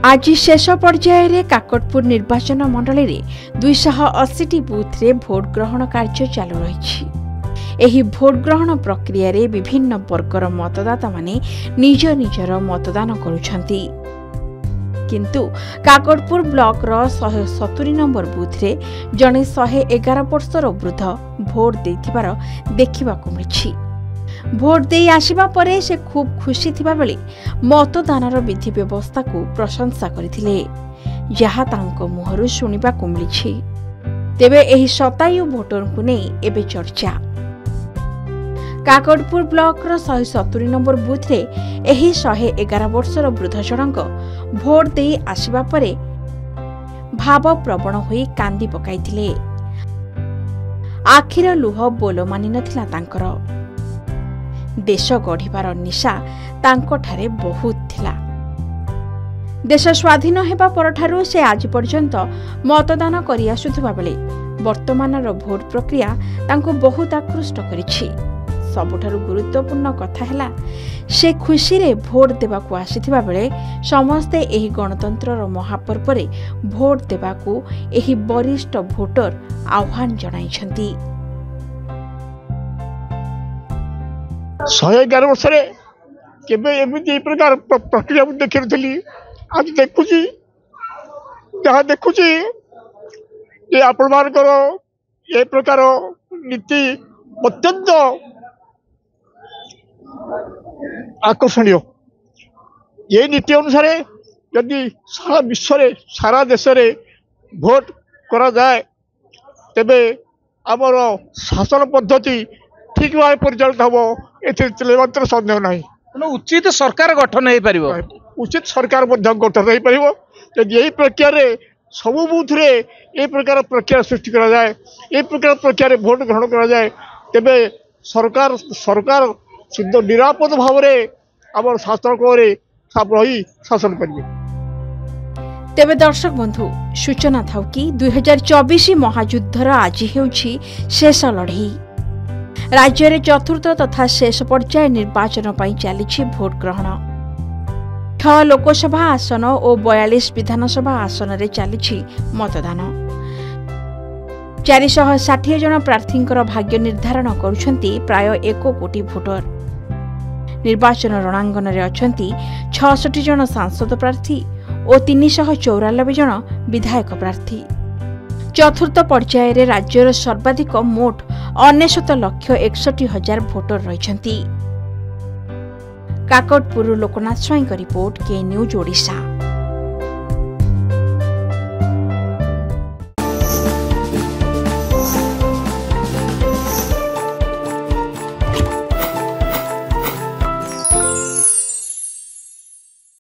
आज शेष पर्यायर काकटपुर निर्वाचन मंडल में 280 बूथ रे भोट ग्रहण कार्य चालू रही। भोट ग्रहण प्रक्रिया रे विभिन्न वर्गर मतदाता माने निज निजर मतदान करुछंती। किंतु काकटपुर ब्लॉक रो 170 नंबर बूथ रे जने 111 वर्षर वृद्ध भोट देथिबार देखिबाकु मिछि। भोट दे आशिबा परे से खूब खुशी थिबा बेले मतदानर विधि व्यवस्था को प्रशंसा करथिले, जहा तांको मुहरु सुनिबा को मिलिछि। तेबे एही शतायु भोटर को नै एबे चर्चा। काकटपुर ब्लॉक रो 170 नंबर बूथ रे एही 111 वर्षर वृद्ध जनक भोट दे आशिबा परे भाव प्रवण होई कांदी पकाइथिले। आखिर लुह बोलो मानि नथिला तांकर। देश गढ़िबार निशा तांको ठारे बहुत थिला। देश स्वाधीन हेबा परठारु से आज पर्यंत मतदान करि आसुथबा बेले वर्तमानर भोट प्रक्रिया तांको बहुत आकृष्ट करिछि। सबुठारु गुरुत्वपूर्ण कथा हैला से खुशी रे भोट देबाकू आसिथिबा बेले समस्ते एही गणतंत्रर महापर्व रे भोट देबाकू एही वरिष्ठ भोटर आह्वान जणाइछंती। 111 वर्ष केबे एमती प्रकार प्रक्रिया देखी आज देखुची जहाँ देखुची ये आपण मानकर ये प्रकार नीति अत्यंत आकर्षणीय। ये नीति अनुसार यदि सारा विश्व रे सारा देश रे भोट करा जाए तेबे आमर शासन पद्धति ठीक भाव परिचालित हम एथि सन्देह ना। उचित सरकार गठन हो पार, उचित सरकार गठन हो पार यदि यही प्रक्रिया रे सबु बूथ रे ये प्रकार प्रक्रिया सृष्टि करा जाए, ये प्रकार प्रक्रिया भोट ग्रहण करा जाए तेबे सरकार सरकार सिद्ध निरापद भाव में आम शासन रही शासन करेंगे। तेबे दर्शक बंधु सूचना थाउ कि 2024 महायुद्धर आज हेउछि शेष लड़ई। राज्य रे चतुर्थ तथा शेष पर्याय निर्वाचन पई चलिछि भोट ग्रहण। 6 लोकसभा आसन और 42 विधानसभा आसन रे चलिछि मतदान। 460 जन प्रार्थींकर भाग्य निर्धारण करुछंती प्राय 1 कोटी भोटर। निर्वाचन रणांगन रे अछंती 66 जन सांसद प्रार्थी और 394 जन विधायक प्रार्थी। चतुर्थ पर्याय रे राज्यर सर्वाधिक मोट 69,61,000 भोटर रहिछंती। काकटपुर लोकनाथ स्वाईं रिपोर्ट के न्यूज ओडिशा।